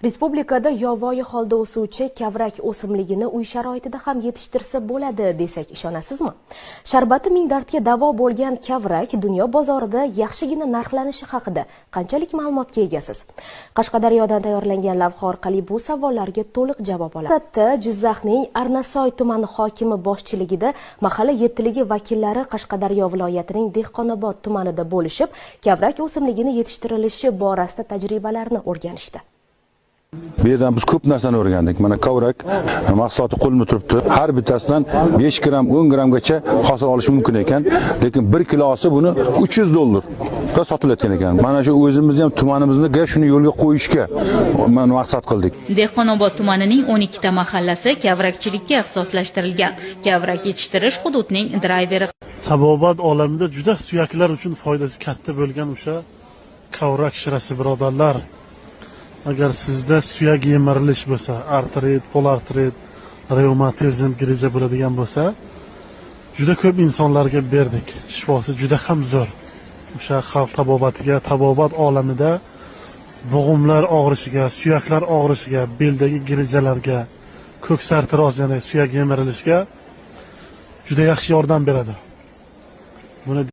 Respublikada yovvoyi holda o'suvchi kavrak o'simligini uy sharoitida ham yetishtirsa bo'ladi desak ishonasizmi? Sharbati ming dardga davo bo'lgan kavrak dunyo bozorida yaxshigina narxlanishi haqida qanchalik ma'lumotga egasiz? Qashqadaryodan tayyorlangan lavha orqali bu savollarga to'liq javob oladi. Jizzaxning Arnasoy tumani hokimi boshchiligida mahalla yettiligi vakillari Qashqadaryo viloyatining Dehqonobod tumanida bo'lishib, kavrak o'simligini yetishtirilishi borasida tajribalarni o'rganishdi. Bu yerdan biz ko'p narsani o'rgandik. Mana kavrak mahsuloti qo'limda turibdi. Har bittasidan 5 gram, 10 gramgacha hosil olish mumkin ekan, lekin 1 kilosi buni $300 ga sotilayotgan ekan. Mana shu o'zimizni ham tumanimizga shuni yo'lga qo'yishga maqsad qildik. Dehqonobod tumanining 12 ta mahallasi kavrakchilikka ixtisoslashtirilgan. Kavrak yetishtirish hududining drayveri. Tabobat olamida juda suyaklar uchun foydasi katta bo'lgan o'sha kavrak shirasi, birodarlar. Agar sizda suyak yemirilish bo'lsa, artrit, polartrit, revmatizm, grija bo'ladigan bo'lsa, juda ko'p insonlarga berdik. Shifosi juda ham zo'r. O'sha xalq tabobatiga, tabobat olamida bo'g'imlar og'rishiga, suyaklar og'rishiga, beldagi grijalarga, ko'ksartiroz, ya'ni suyak yemirilishiga juda yaxshi yordam beradi. Buni